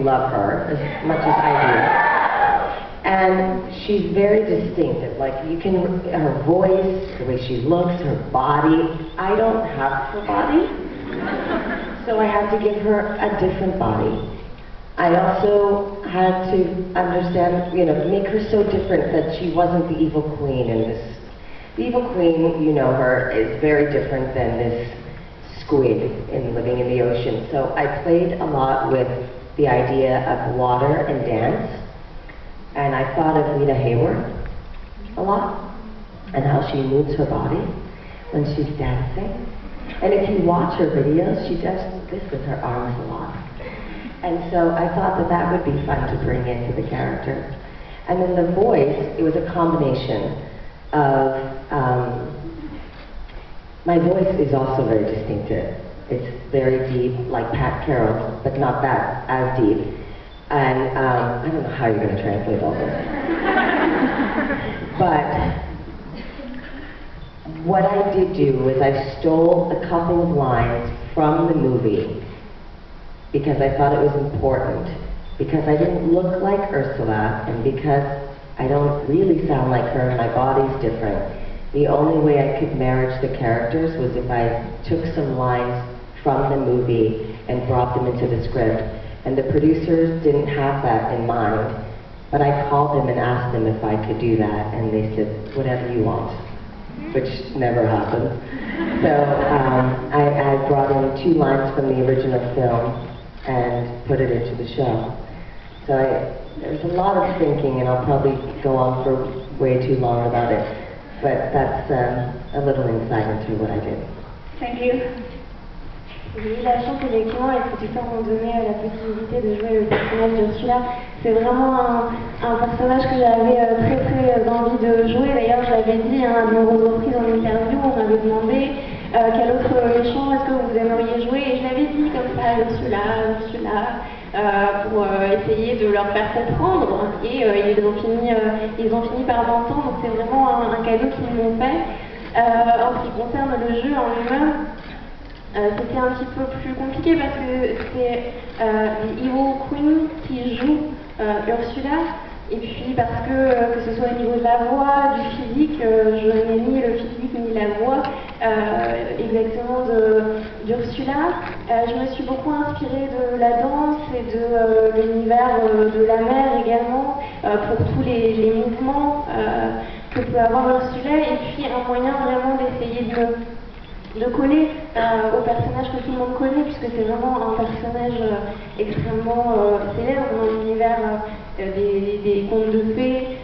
love her as much as I do. And she's very distinctive. Like, you can, her voice, the way she looks, her body. I don't have her body, so I had to give her a different body. I also had to understand, make her so different that she wasn't the evil queen in this. The evil queen, you know her, is very different than this squid in living in the ocean. So I played a lot with the idea of water and dance, and I thought of Rita Hayworth a lot, and how she moves her body when she's dancing. And if you watch her videos, she does this with her arms a lot. And so I thought that that would be fun to bring into the character. And then the voice, it was a combination of, my voice is also very distinctive. It's very deep, like Pat Carroll's, but not that as deep. And I don't know how you're going to translate all this. But what I did do was I stole a couple of lines from the movie because I thought it was important, because I didn't look like Ursula, and because I don't really sound like her, and my body's different. The only way I could marriage the characters was if I took some lines from the movie and brought them into the script. And the producers didn't have that in mind, but I called them and asked them if I could do that, and they said, whatever you want, which never happened. So I brought in 2 lines from the original film and put it into the show. So there's a lot of thinking, and I'll probably go on for way too long about it, but that's a little insight into what I did. Thank you. J'ai eu la chance effectivement, les producteurs m'ont donné la possibilité de jouer le personnage d'Ursula. C'est vraiment un personnage que j'avais très envie de jouer. D'ailleurs, je l'avais dit à de nombreuses reprises en interview, on m'avait demandé quel autre méchant est-ce que vous aimeriez jouer, et je l'avais dit comme ça, Ursula, pour essayer de leur faire comprendre, et ils ont fini par m'entendre, donc c'est vraiment un cadeau qu'ils m'ont fait. En ce qui concerne le jeu en lui-même, c'était un petit peu plus compliqué parce que c'est Evil Queen qui joue Ursula, et puis parce que ce soit au niveau de la voix, du physique, je n'ai ni le physique ni la voix exactement d'Ursula. Je me suis beaucoup inspirée de la danse et de l'univers de la mer également, pour tous les mouvements que peut avoir Ursula, et puis un moyen vraiment d'essayer de coller au personnage que tout le monde connaît, puisque c'est vraiment un personnage extrêmement célèbre dans l'univers des contes de fées.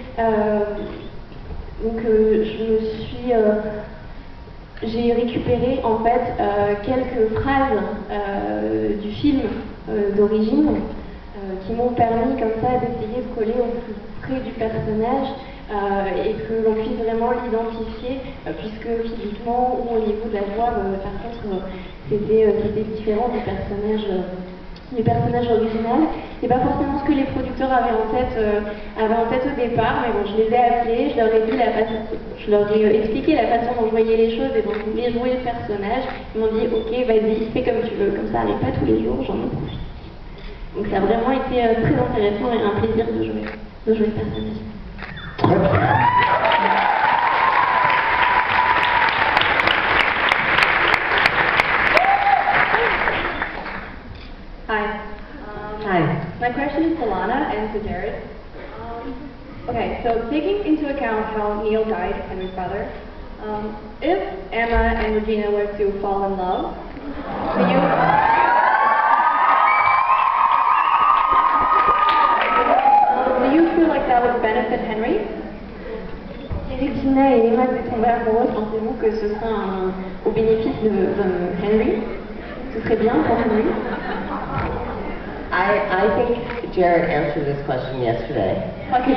Donc j'ai récupéré en fait quelques phrases du film d'origine qui m'ont permis comme ça d'essayer de coller au plus près du personnage. Et que l'on puisse vraiment l'identifier, puisque physiquement ou au niveau de la voix, par contre, c'était différent du personnage original. C'est pas forcément ce que les producteurs avaient en tête au départ, mais bon, je les ai appelés, je leur ai expliqué la façon dont je voyais les choses et dont je voulais jouer le personnage. Ils m'ont dit, ok, vas-y, fais comme tu veux, comme ça arrive pas tous les jours, j'en ai profité. Donc ça a vraiment été très intéressant et un plaisir de jouer le personnage. Hi. Hi. My question is to Lana and to Jared. Okay, so taking into account how Neil died, Henry's brother, if Emma and Regina were to fall in love, do you feel like that would benefit Henry? Regina et Emma tombaient amoureuses, pensez-vous que ce serait au bénéfice de Henry? Ce serait bien pour Henry? I think Jared answered this question yesterday. Ok,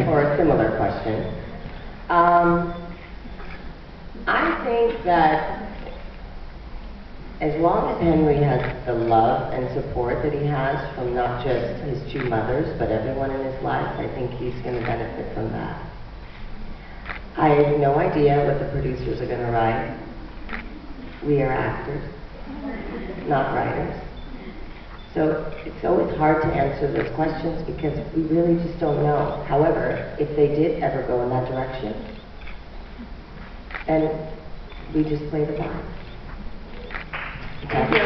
Or a similar question. I think that as long as Henry has the love and support that he has from not just his 2 mothers, but everyone in his life, I think he's going to benefit from that. I have no idea what the producers are going to write. We are actors, not writers. So it's always hard to answer those questions because we really just don't know. However, if they did ever go in that direction, and we just play the part. That's it.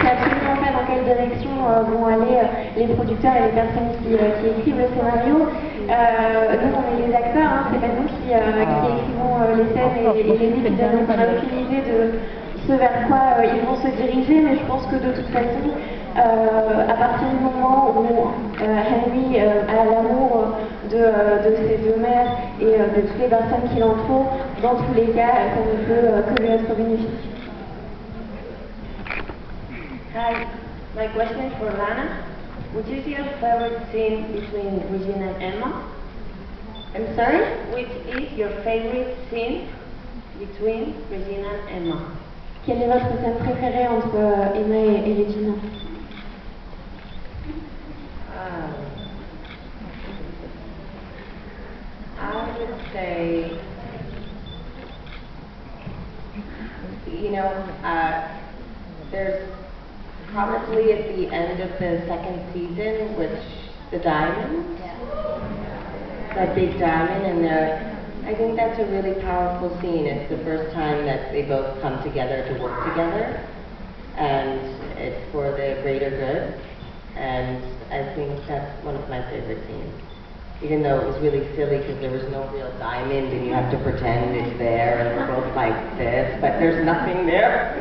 Absolument pas dans quelle direction vont aller les producteurs et les personnes qui écrivent le scénario. Nous, on est les acteurs, hein, c'est pas nous qui écrivons les scènes et les épisodes, donc on n'a aucune idée de ce vers quoi ils vont se diriger, mais je pense que de toute façon, à partir du moment où Henry a l'amour de ses deux mères et de toutes les personnes qui l'entourent, dans tous les cas, ça ne peut que lui être bénéfique. Hi, my question is for Lana. Which is your favorite scene between Regina and Emma? I'm sorry? Which is your favorite scene between Regina and Emma? Quelle est votre scène préférée entre Emma et Regina? I would say, there's probably at the end of the second season, which the diamond, that big diamond, and I think that's a really powerful scene. It's the first time that they both come together to work together, and it's for the greater good, and I think that's one of my favorite scenes. Even though it was really silly because there was no real diamond and you have to pretend it's there and we're both like this, but there's nothing there.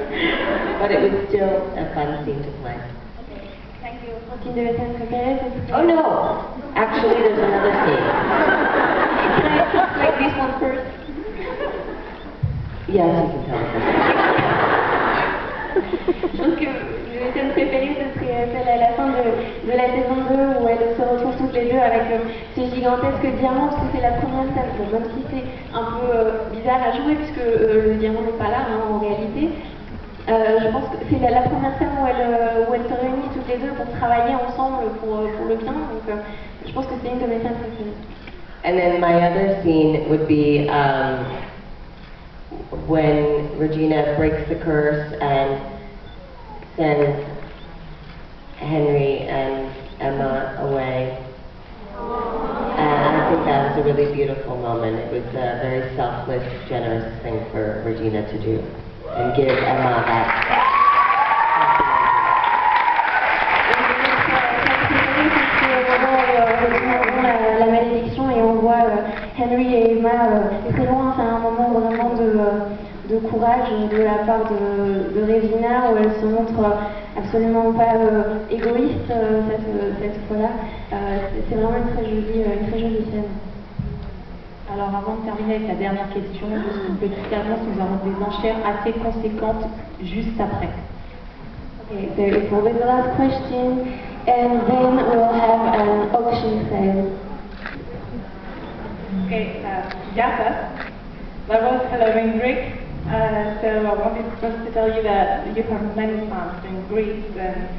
But it was still a fun scene to play. Okay, thank you. Une de mes scènes préférées, c'est... Oh no! Actually, there's another scene. Can I explain this one first? Yes, you can tell us. Je pense que mes scènes préférées, ce serait celle à la fin de la saison 2 où elles se retrouvent toutes les deux avec ces gigantesques diamants, parce que c'est la première scène, bon, même si c'est un peu bizarre à jouer puisque le diamant n'est pas là en réalité. Je pense que c'est la première scène où elles se réunissent toutes les deux pour travailler ensemble pour le bien, donc je pense que c'est une de mes scènes préférées. And then my other scene would be when Regina breaks the curse and sends Henry and Emma away. And I think that was a really beautiful moment. It was a very selfless, generous thing for Regina to do and give Emma that. La malédiction et on voit Henry et Emma très loin, c'est un moment vraiment de courage de la part de Regina où elle se montre absolument pas égoïste cette fois-là. C'est vraiment une très jolie scène. Alors avant de terminer avec la dernière question, juste une petite annonce, nous avons des enchères assez conséquentes juste après. Okay, so it will be the last question and then we'll have an auction sale. Okay, Jaffa, that was hello in Greek. So I wanted just to tell you that you have many fans in Greece and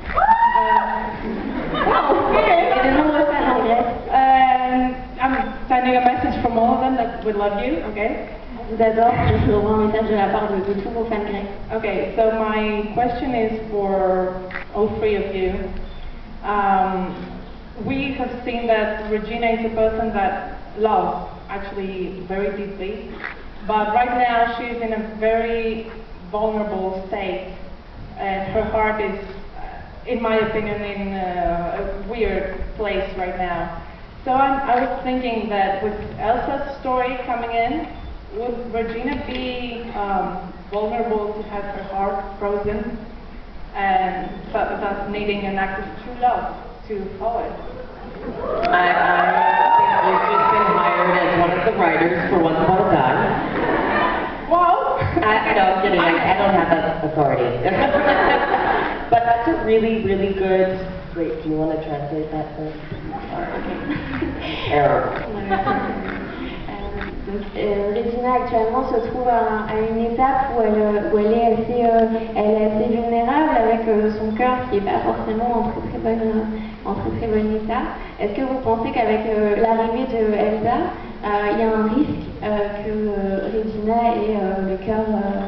I'm sending a message from all of them that we love you, okay? Je vous adore, je vous envoie un message de la part de tous vos fans grecs. Okay, so my question is for all three of you. We have seen that Regina is a person that loves actually very deeply, but right now she is in a very vulnerable state and her heart is, in my opinion, in a weird place right now. So I was thinking that with Elsa's story coming in, would Regina be vulnerable to have her heart frozen and thus needing an act of true love to follow it? I think you've just been hired as one of the writers for Once Upon a Time. Well, I'm kidding. I don't have that authority. But that's a really, really good. Wait, do you want to translate that first? Error. Regina actuellement se trouve à une étape où elle est assez vulnérable avec son cœur qui n'est pas forcément en très bon état. Est-ce que vous pensez qu'avec l'arrivée de Elsa, il y a un risque que Regina ait le cœur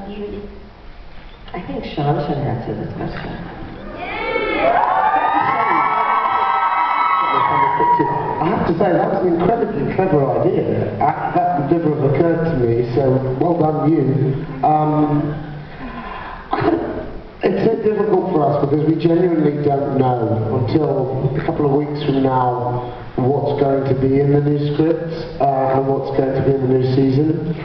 gelé? I think Sean should answer this question. I have to say, that was an incredibly clever idea. That would never have occurred to me, so well done you. It's so difficult for us because we genuinely don't know until a couple of weeks from now what's going to be in the new script and what's going to be in the new season.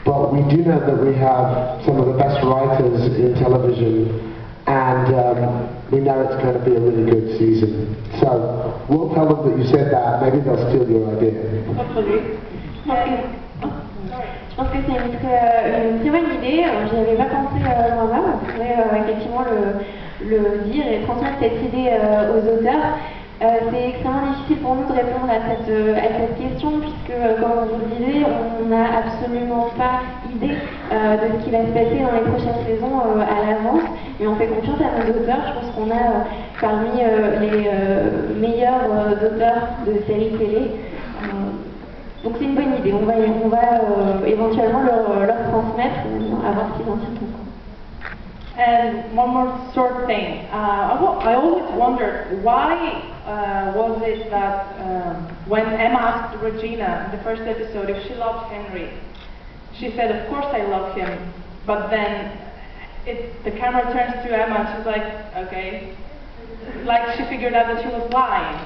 But we do know that we have some of the best writers in television, and we know it's going to be a really good season. So we'll tell them that you said that. Maybe they'll steal your idea. Je pense que c'est une très bonne idée. Je n'y avais pas pensé moi-même. On pourrait effectivement le dire et transmettre cette idée aux auteurs. C'est extrêmement difficile pour nous de répondre à cette question puisque, comme vous le disiez, on n'a absolument pas idée de ce qui va se passer dans les prochaines saisons à l'avance. Mais on fait confiance à nos auteurs. Je pense qu'on a parmi les meilleurs auteurs de séries télé. Donc c'est une bonne idée. On va éventuellement leur transmettre, à voir ce qu'ils en tirent. And one more short thing. I always wondered why was it that when Emma asked Regina in the first episode if she loved Henry, she said, "Of course I love him," but then the camera turns to Emma and she's like, "Okay," like she figured out that she was lying.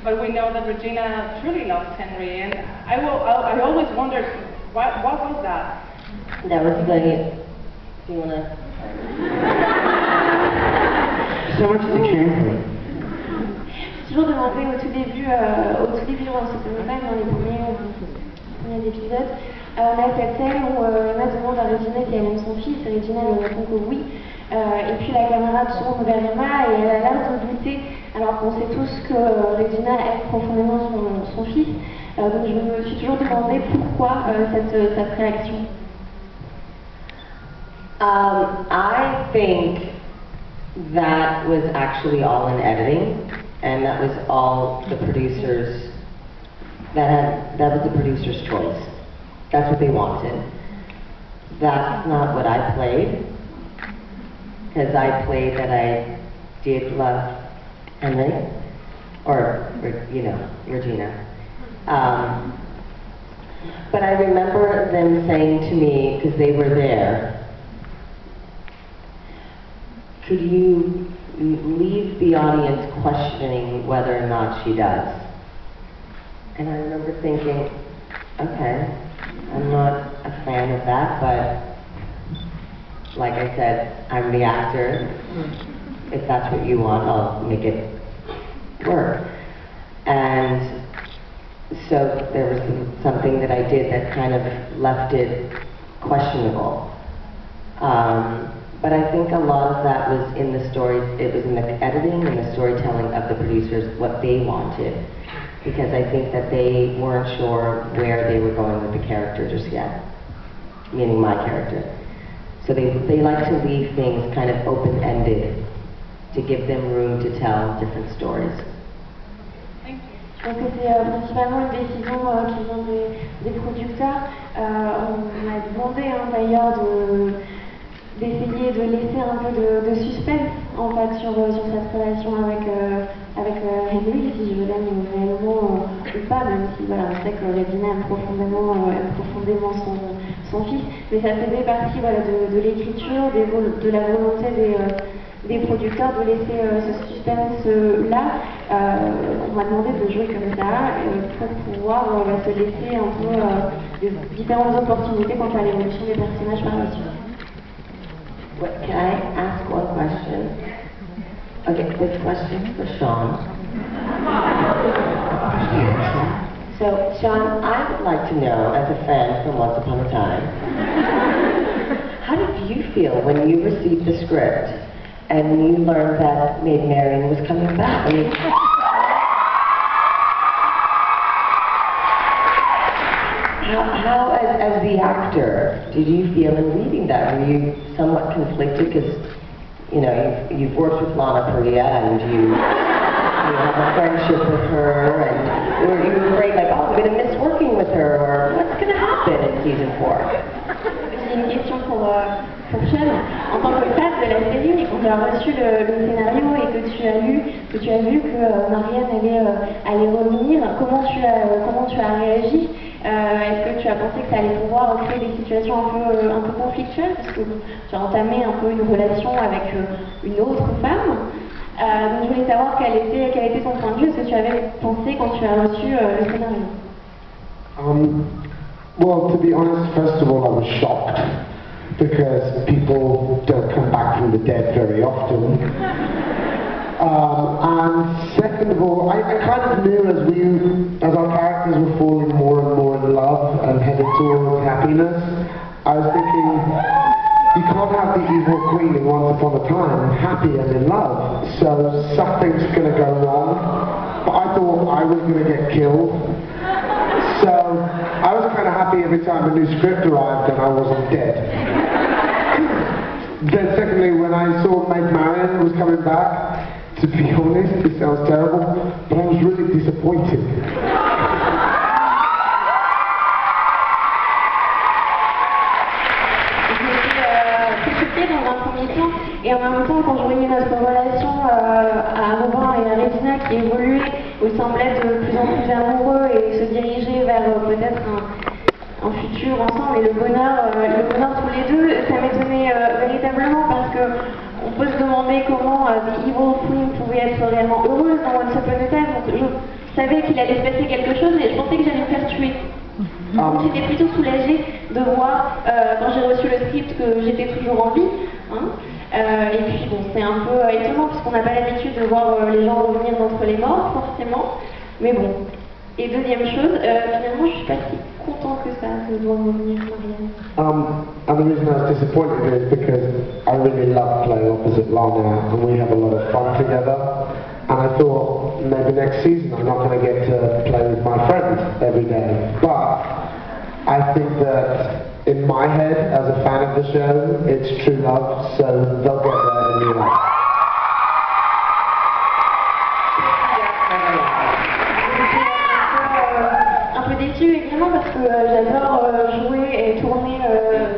But we know that Regina truly loves Henry, and I always wondered what was that. That was the. Do you wanna? So much to translate. J'ai toujours demandé au tout début, on se connaît pas dans les premiers épisodes, on a cette scène où Emma demande à Regina si elle aime son fils, et Regina lui répond que oui. Et puis la caméra tourne vers Emma et elle a l'air de douter, alors qu'on sait tous que Regina aime profondément son fils. Donc je me suis toujours demandé pourquoi cette réaction. I think that was actually all in editing, and that was all the producers, that was the producer's choice. That's what they wanted. That's not what I played, because I played that I did love Henry, or Regina. But I remember them saying to me, because they were there, could you leave the audience questioning whether or not she does? And I remember thinking, okay, I'm not a fan of that, but like I said, I'm the actor. If that's what you want, I'll make it work. And so there was something that I did that kind of left it questionable. But I think a lot of that was in the story, it was in the editing and the storytelling of the producers, what they wanted. Because I think that they weren't sure where they were going with the character just yet, meaning my character. So they like to leave things kind of open-ended to give them room to tell different stories. Je pense que c'est principalement une décision qui vient des producteurs. On m'a demandé d'ailleurs d'essayer de laisser un peu de suspense en fait sur cette relation avec Henry, si je l'aime réellement ou pas, même si voilà, on sait que Regina aime profondément son fils, mais ça faisait partie de l'écriture, de la volonté des producteurs de laisser ce suspense-là. On m'a demandé de jouer comme ça pour pouvoir se laisser un peu différentes opportunités quant à l'évolution des personnages par la suite. Can I ask one question? Okay, this question for Sean. So, Sean, I would like to know, as a fan from Once Upon a Time, how did you feel when you received the script and you learned that Maid Marian was coming back? I mean, how as the actor, did you feel in reading that? Were you somewhat conflicted because, you've worked with Lana Parrilla and you have a friendship with her, and were you afraid like, oh, I'm going to miss working with her, or what's going to happen in season 4? C'est des questions pour Sean. En tant que fan de la série, quand tu as reçu le scénario et que tu as vu que Marianne allait revenir, comment tu as réagi? Est-ce que tu as pensé que ça allait pouvoir créer des situations un peu conflictuelles? Parce que tu as entamé un peu une relation avec une autre femme. Donc je voulais savoir quel était ton point de vue, ce que tu avais pensé quand tu as reçu le scénario. Well, to be honest, first of all, I was shocked because people don't come back from the dead very often. And second of all, I kind of knew as our characters were falling more and more in love and headed towards happiness, I was thinking, you can't have the evil queen in Once Upon a Time happy and in love, so something's going to go wrong. But I thought I was going to get killed. So I was kind of happy every time a new script arrived and I wasn't dead. Then secondly, when I saw Meg Marian was coming back, to be honest, this sounds terrible, but I was really disappointed. Et en même temps, quand je voyais notre relation à Robin et à Regina qui évoluait, où ils semblaient de plus en plus amoureux et se diriger vers peut-être un futur ensemble et le bonheur tous les deux, ça m'étonnait véritablement parce que on peut se demander comment The Evil Queen pouvait être réellement heureuse dans Once Upon a Time. Donc je savais qu'il allait se passer quelque chose et je pensais que j'allais me faire tuer. Donc j'étais plutôt soulagée de voir, quand j'ai reçu le script, que j'étais toujours en vie. Hein. Et puis bon, c'est un peu étonnant puisqu'on n'a pas l'habitude de voir les gens revenir d'entre les morts, forcément. Mais bon. Et deuxième chose, finalement, je suis pas si content que ça de voir revenir Marianne. And the reason I was disappointed is because I really love playing opposite Lana and we have a lot of fun together. And I thought maybe next season I'm not going to get to play with my friends every day. But I think that in my head, as a fan of the show, it's true love, so they'll get there in the end. Un peu déçue évidemment parce que j'adore jouer et tourner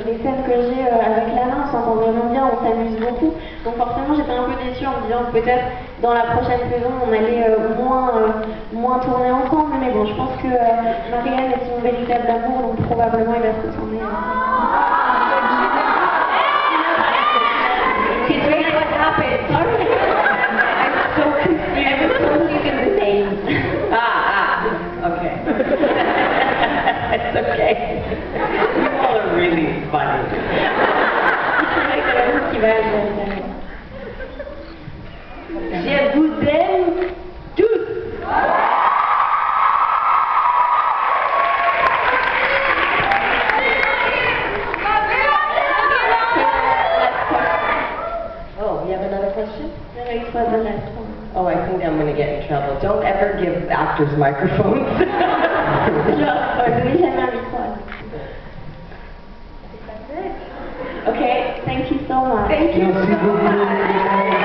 les scènes que j'ai avec Lana, on s'entend vraiment bien, on s'amuse beaucoup. Donc forcément j'étais un peu déçue en me disant que peut-être dans la prochaine saison on allait moins tourner ensemble. Mais bon, je pense que Marianne est son véritable amour, donc probablement il va se retourner. It's really what happened. Sorry. I'm so confused. I was so confused in the names. Okay. It's okay. You all are really funny. Je vous aime tous. Oh, you have another question? No, it was the last one. Oh, I think I'm going to get in trouble. Don't ever give actors microphones. Okay, thank you so much. Thank you so much.